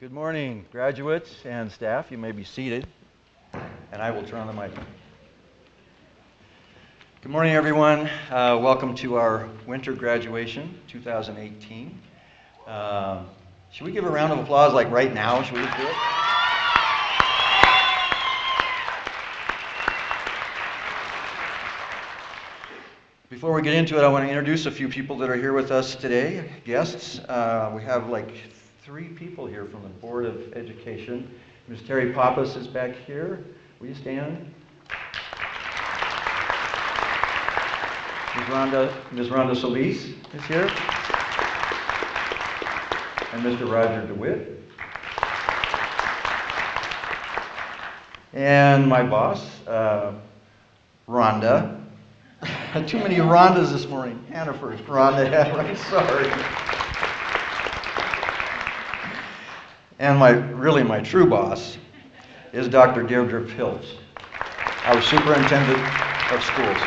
Good morning, graduates and staff. You may be seated, and I will turn on the mic. Good morning, everyone. Welcome to our winter graduation, 2018. Should we give a round of applause like right now? Should we just do it? Before we get into it, I want to introduce a few people that are here with us today, guests. We have like 3 people here from the Board of Education. Ms. Terry Pappas is back here. Will you stand? Ms. Rhonda Solis is here. And Mr. Roger DeWitt. And my boss, Rhonda. Too many Rhondas this morning. Hannah first. Rhonda, right? Sorry. And my true boss is Dr. Deirdre Pilz, our superintendent of schools.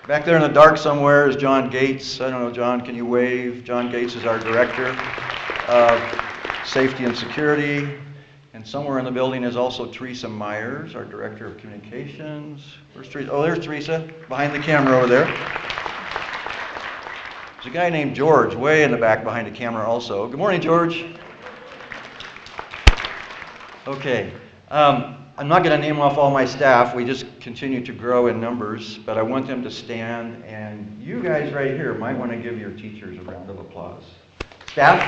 Back there in the dark somewhere is John Gates. I don't know, John, can you wave? John Gates is our director of safety and security. And somewhere in the building is also Teresa Myers, our director of communications. Where's Teresa? Oh, there's Teresa, behind the camera over there. There's a guy named George, way in the back behind the camera also. Good morning, George. Okay. I'm not going to name off all my staff. We just continue to grow in numbers, but I want them to stand, and you guys right here might want to give your teachers a round of applause. Staff?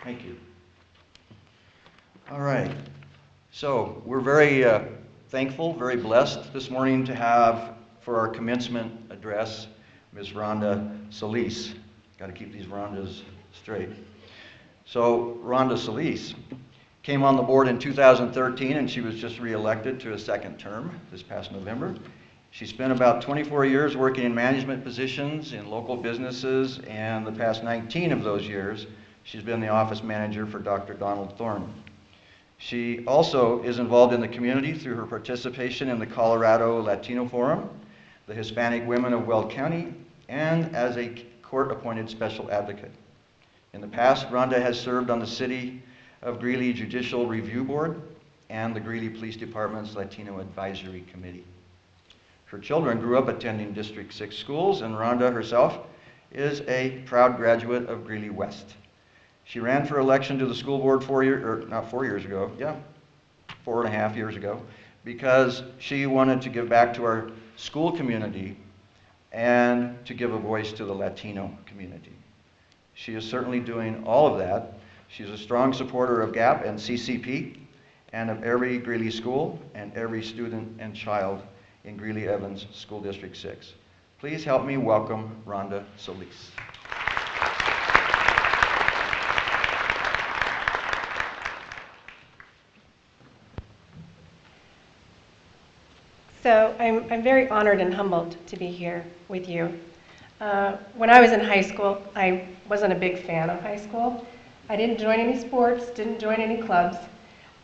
Thank you. All right. So we're very thankful, very blessed this morning to have for our commencement address Ms. Rhonda Solis. Got to keep these Rhondas straight. So Rhonda Solis came on the board in 2013, and she was just reelected to a second term this past November. She spent about 24 years working in management positions in local businesses, and the past 19 of those years she's been the office manager for Dr. Donald Thorne. She also is involved in the community through her participation in the Colorado Latino Forum, the Hispanic Women of Weld County, and as a court-appointed special advocate. In the past, Rhonda has served on the City of Greeley Judicial Review Board and the Greeley Police Department's Latino Advisory Committee. Her children grew up attending District 6 schools, and Rhonda herself is a proud graduate of Greeley West. She ran for election to the school board 4 years ago, 4.5 years ago, because she wanted to give back to our school community and to give a voice to the Latino community. She is certainly doing all of that. She's a strong supporter of GAP and CCP and of every Greeley school and every student and child in Greeley-Evans School District 6. Please help me welcome Rhonda Solis. So I'm very honored and humbled to be here with you. When I was in high school, I wasn't a big fan of high school. I didn't join any sports, didn't join any clubs.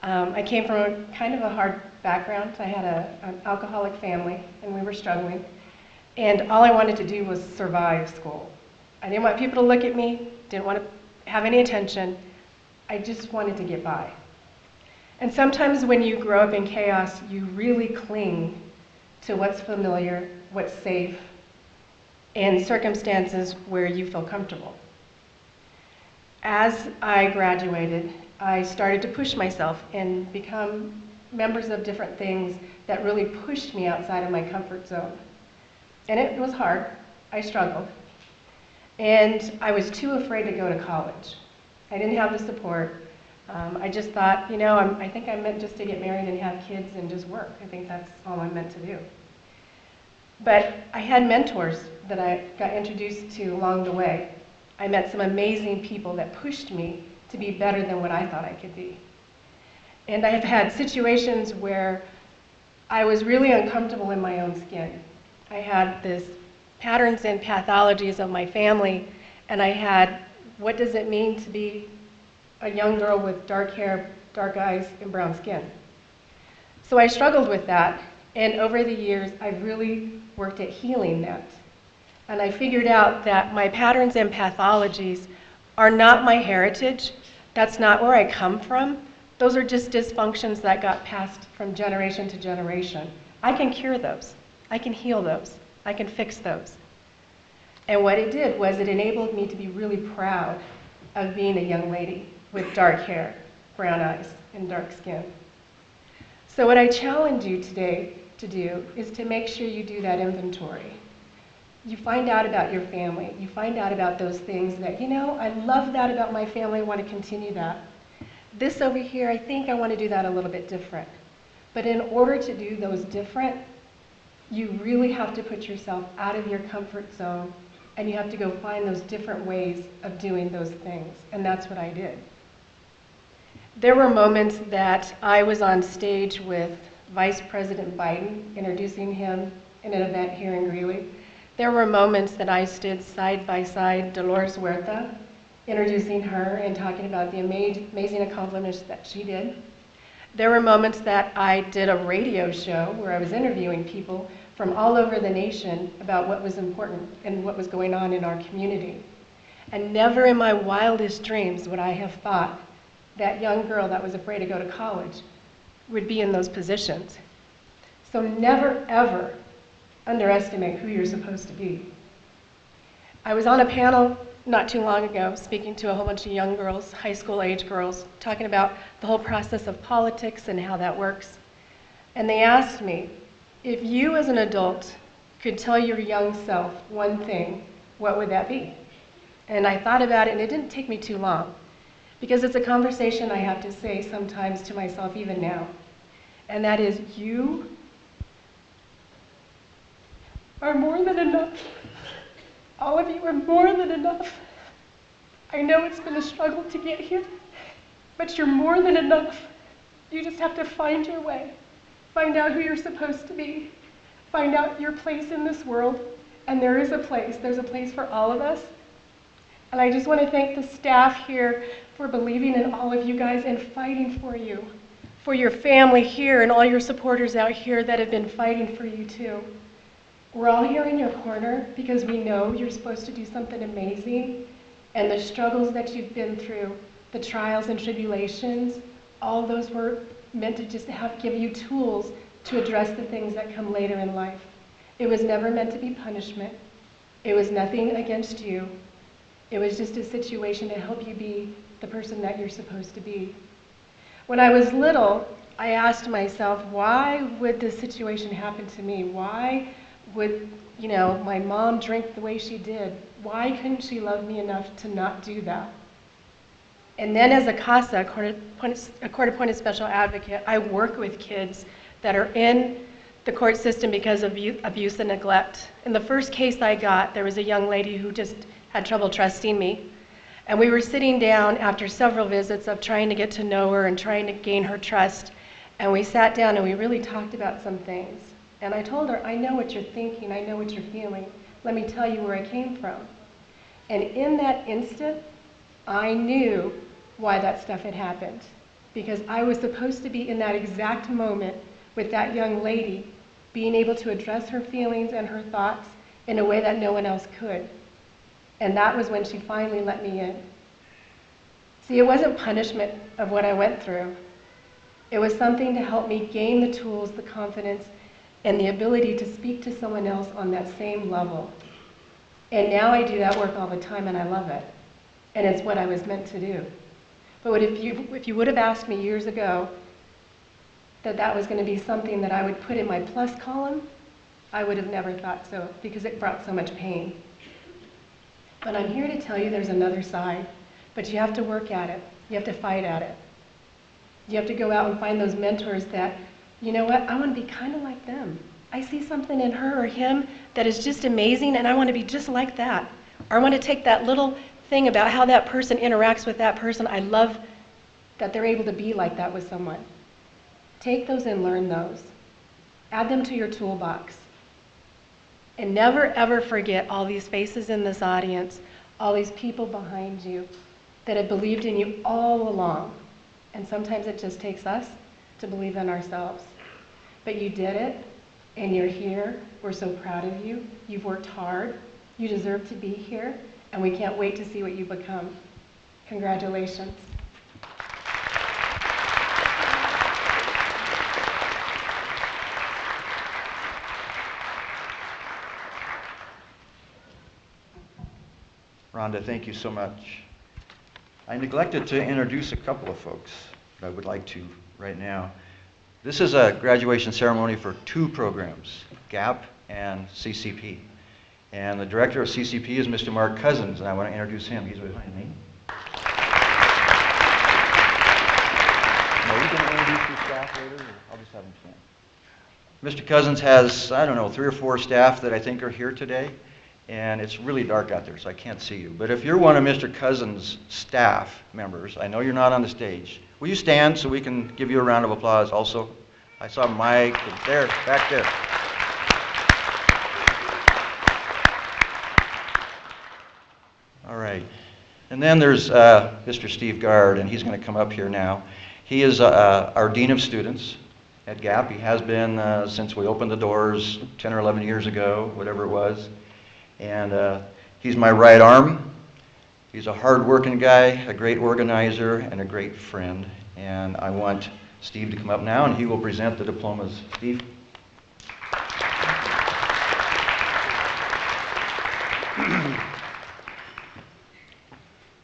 I came from a kind of a hard background. I had an alcoholic family, and we were struggling. And all I wanted to do was survive school. I didn't want people to look at me, didn't want to have any attention. I just wanted to get by. And sometimes when you grow up in chaos, you really cling to what's familiar, what's safe, and circumstances where you feel comfortable. As I graduated, I started to push myself and become members of different things that really pushed me outside of my comfort zone. And it was hard. I struggled. And I was too afraid to go to college. I didn't have the support. I just thought, I think I'm meant just to get married and have kids and just work. I think that's all I'm meant to do. But I had mentors that I got introduced to along the way. I met some amazing people that pushed me to be better than what I thought I could be. And I have had situations where I was really uncomfortable in my own skin. I had this patterns and pathologies of my family, and I had, what does it mean to be a young girl with dark hair, dark eyes, and brown skin? So I struggled with that, and over the years, I've really worked at healing that And I figured out that my patterns and pathologies are not my heritage. That's not where I come from. Those are just dysfunctions that got passed from generation to generation. I can cure those. I can heal those. I can fix those. And what it did was it enabled me to be really proud of being a young lady with dark hair, brown eyes, and dark skin. So what I challenge you today to do is to make sure you do that inventory. You find out about your family. You find out about those things that, you know, I love that about my family. I want to continue that. This over here, I think I want to do that a little bit different. But in order to do those different, you really have to put yourself out of your comfort zone, and you have to go find those different ways of doing those things. And that's what I did. There were moments that I was on stage with Vice President Biden, introducing him in an event here in Greeley. There were moments that I stood side by side Dolores Huerta, introducing her and talking about the amazing accomplishments that she did. There were moments that I did a radio show where I was interviewing people from all over the nation about what was important and what was going on in our community. And never in my wildest dreams would I have thought that young girl that was afraid to go to college would be in those positions. So never, ever underestimate who you're supposed to be. I was on a panel not too long ago speaking to a whole bunch of young girls, high school age girls, talking about the whole process of politics and how that works. And they asked me, if you as an adult could tell your young self one thing, what would that be? And I thought about it, and it didn't take me too long, because it's a conversation I have to say sometimes to myself even now. And that is, you are more than enough. All of you are more than enough. I know it's been a struggle to get here, but you're more than enough. You just have to find your way, find out who you're supposed to be, find out your place in this world, and there is a place. There's a place for all of us. And I just want to thank the staff here for believing in all of you guys and fighting for your family here and all your supporters out here that have been fighting for you too. We're all here in your corner because we know you're supposed to do something amazing, and the struggles that you've been through, the trials and tribulations, all those were meant to just give you tools to address the things that come later in life. It was never meant to be punishment. It was nothing against you. It was just a situation to help you be the person that you're supposed to be. When I was little, I asked myself, why would this situation happen to me? Why would, my mom drink the way she did? Why couldn't she love me enough to not do that? And then as a CASA, a court-appointed special advocate, I work with kids that are in the court system because of abuse and neglect. In the first case I got, there was a young lady who just had trouble trusting me. And we were sitting down after several visits of trying to get to know her and trying to gain her trust. And we sat down and we really talked about some things. And I told her, I know what you're thinking, I know what you're feeling. Let me tell you where I came from. And in that instant, I knew why that stuff had happened. Because I was supposed to be in that exact moment with that young lady, being able to address her feelings and her thoughts in a way that no one else could. And that was when she finally let me in. See, it wasn't punishment of what I went through. It was something to help me gain the tools, the confidence, and the ability to speak to someone else on that same level. And now I do that work all the time, and I love it. And it's what I was meant to do. But if you would have asked me years ago that was going to be something that I would put in my plus column, I would have never thought so, because it brought so much pain. But I'm here to tell you there's another side. But you have to work at it. You have to fight at it. You have to go out and find those mentors that, you know what, I want to be kind of like them. I see something in her or him that is just amazing, and I want to be just like that. Or I want to take that little thing about how that person interacts with that person. I love that they're able to be like that with someone. Take those and learn those. Add them to your toolbox. And never, ever forget all these faces in this audience, all these people behind you that have believed in you all along. And sometimes it just takes us to believe in ourselves. But you did it, and you're here. We're so proud of you. You've worked hard. You deserve to be here, and we can't wait to see what you become. Congratulations. Rhonda, thank you so much. I neglected to introduce a couple of folks that I would like to right now. This is a graduation ceremony for two programs, GAP and CCP. And the director of CCP is Mr. Mark Cousins, and I want to introduce him. He's behind me. Are you going to introduce your staff later, or I'll just have him stand? Mr. Cousins has, I don't know, 3 or 4 staff that I think are here today. And it's really dark out there, so I can't see you. But if you're one of Mr. Cousins' staff members, I know you're not on the stage. Will you stand so we can give you a round of applause also? I saw Mike there, back there. All right. And then there's Mr. Steve Gard, and he's going to come up here now. He is our Dean of Students at GAP. He has been since we opened the doors 10 or 11 years ago, whatever it was. And he's my right arm. He's a hard-working guy, a great organizer, and a great friend. And I want Steve to come up now, and he will present the diplomas. Steve?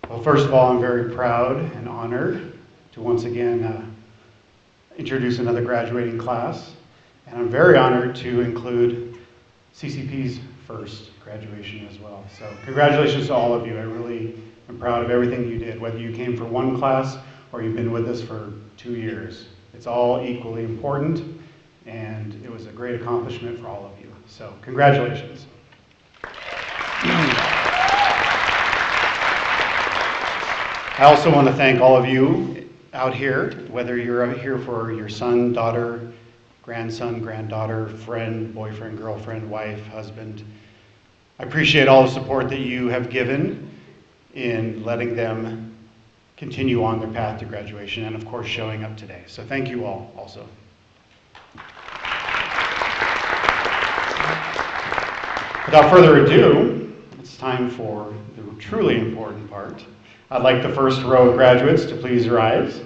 Well, first of all, I'm very proud and honored to once again introduce another graduating class. And I'm very honored to include CCP's first graduation as well. So congratulations to all of you. I really am proud of everything you did, whether you came for one class or you've been with us for 2 years. It's all equally important, and it was a great accomplishment for all of you. So congratulations. I also want to thank all of you out here, whether you're out here for your son, daughter, grandson, granddaughter, friend, boyfriend, girlfriend, wife, husband. I appreciate all the support that you have given in letting them continue on their path to graduation and, of course, showing up today. So thank you all also. Without further ado, it's time for the truly important part. I'd like the first row of graduates to please rise.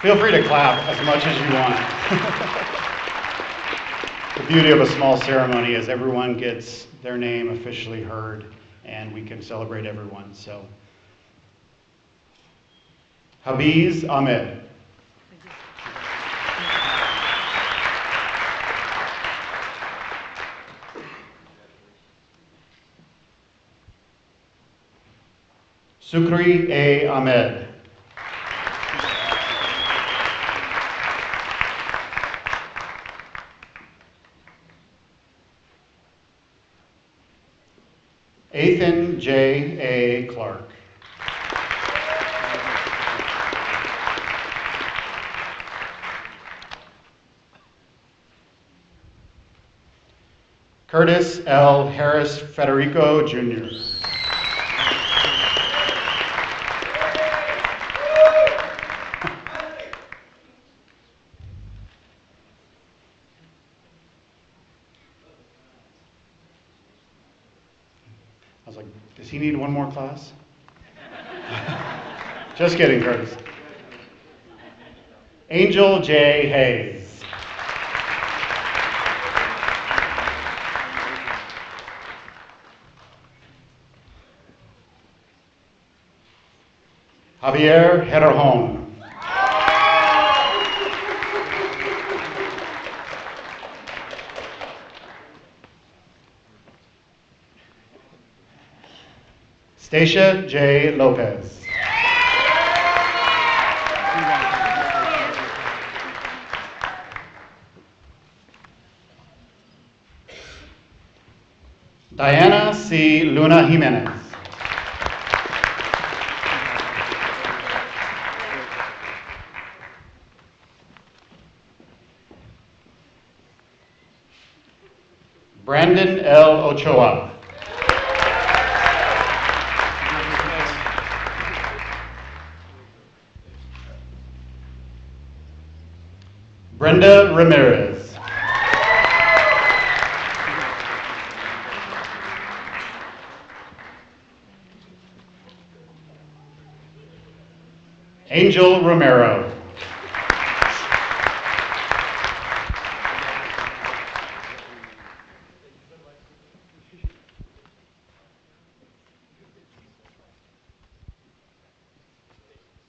Feel free to clap as much as you want. The beauty of a small ceremony is everyone gets their name officially heard, and we can celebrate everyone. So, Habiz Ahmed. Sukri A. Ahmed. Ethan J. A. Clark. Curtis L. Harris Federico, Jr. I was like, does he need one more class? Just kidding, Curtis. Angel J. Hayes. Javier Herrejón. Stacia J. Lopez. Diana C. Luna Jimenez. Brandon L. Ochoa. Brenda Ramirez. Angel Romero.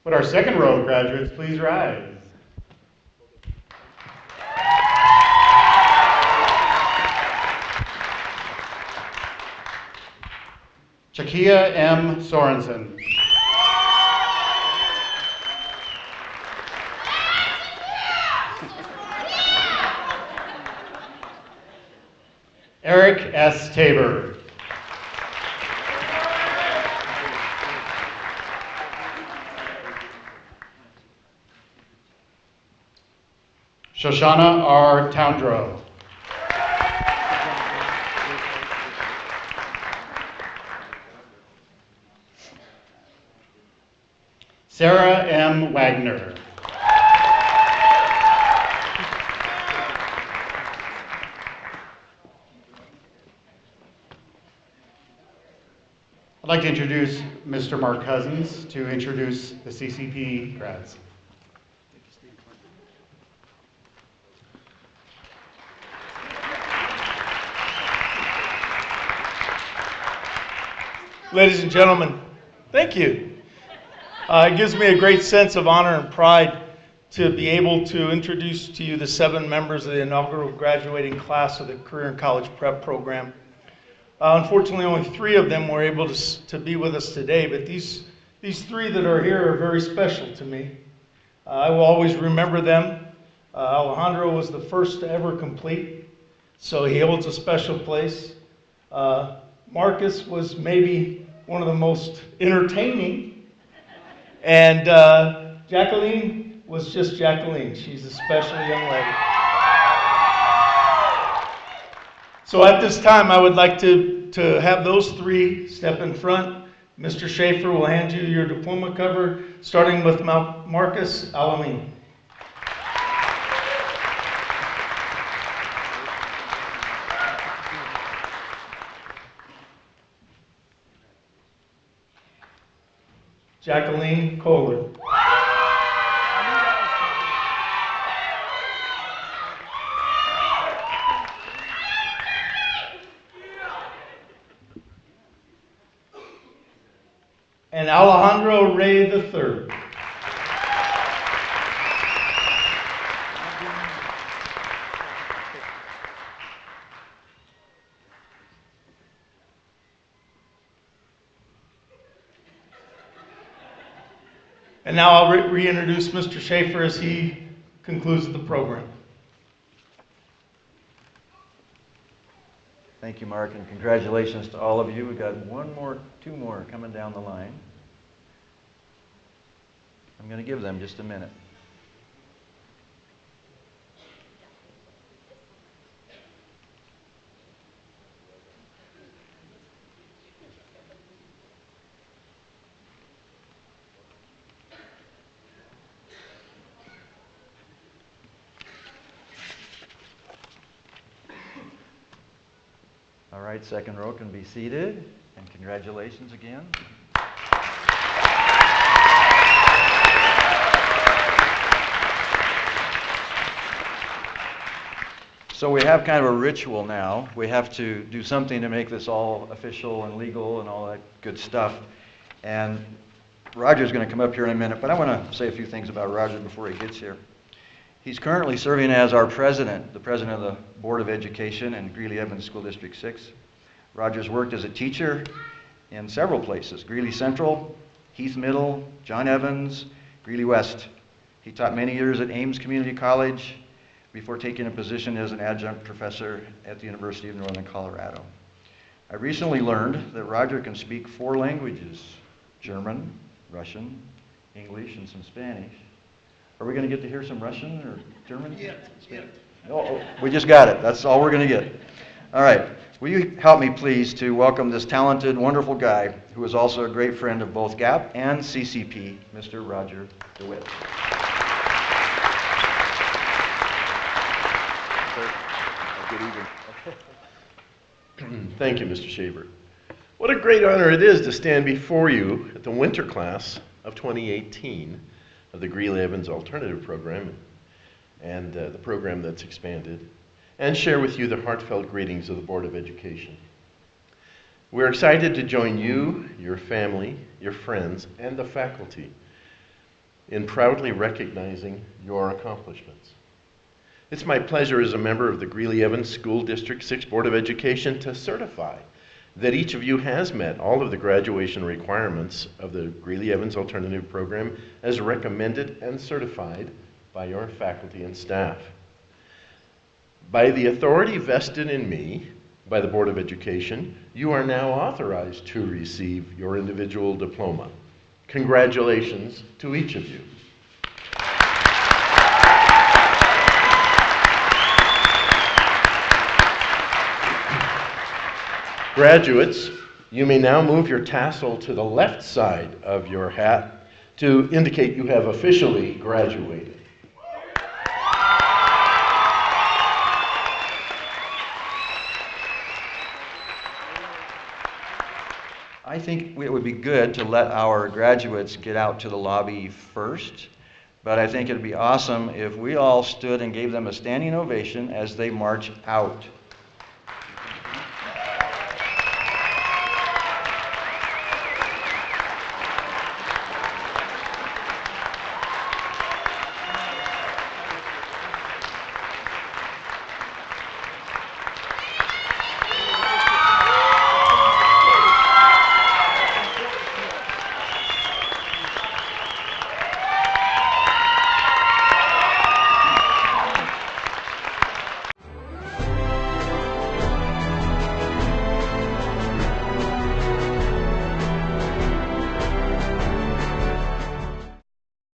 Would our second row of graduates please rise? Chakia M. Sorensen. Eric S. Tabor. Shoshana R. Towndrow. Sarah M. Wagner. I'd like to introduce Mr. Mark Cousins to introduce the CCP grads. Ladies and gentlemen, thank you. It gives me a great sense of honor and pride to be able to introduce to you the 7 members of the inaugural graduating class of the Career and College Prep program. Unfortunately, only 3 of them were able to be with us today, but these 3 that are here are very special to me. I will always remember them. Alejandro was the first to ever complete, so he holds a special place. Marcus was maybe one of the most entertaining, and Jacqueline was just Jacqueline. She's a special young lady. So at this time, I would like to have those 3 step in front. Mr. Schaefer will hand you your diploma cover, starting with Marcus Alamin. Jacqueline Kohler. And Alejandro Ray III. And now I'll reintroduce Mr. Schaefer as he concludes the program. Thank you, Mark, and congratulations to all of you. We've got 2 more coming down the line. I'm going to give them just a minute. All right, second row can be seated, and congratulations again. So we have kind of a ritual now. We have to do something to make this all official and legal and all that good stuff. And Roger's going to come up here in a minute, but I want to say a few things about Roger before he gets here. He's currently serving as our president, the president of the Board of Education in Greeley-Evans School District 6. Roger's worked as a teacher in several places: Greeley Central, Heath Middle, John Evans, Greeley West. He taught many years at Ames Community College before taking a position as an adjunct professor at the University of Northern Colorado. I recently learned that Roger can speak 4 languages: German, Russian, English, and some Spanish. Are we going to get to hear some Russian or German? Yeah. Oh, we just got it. That's all we're going to get. All right. Will you help me, please, to welcome this talented, wonderful guy who is also a great friend of both GAP and CCP, Mr. Roger DeWitt. Good evening. Thank you, Mr. Shaver. What a great honor it is to stand before you at the winter class of 2018 of the Greeley-Evans Alternative Program and the program that's expanded, and share with you the heartfelt greetings of the Board of Education. We're excited to join you, your family, your friends, and the faculty in proudly recognizing your accomplishments. It's my pleasure as a member of the Greeley-Evans School District 6 Board of Education to certify that each of you has met all of the graduation requirements of the Greeley-Evans Alternative Program as recommended and certified by your faculty and staff. By the authority vested in me by the Board of Education, you are now authorized to receive your individual diploma. Congratulations to each of you. Graduates, you may now move your tassel to the left side of your hat to indicate you have officially graduated. I think it would be good to let our graduates get out to the lobby first, but I think it'd be awesome if we all stood and gave them a standing ovation as they march out.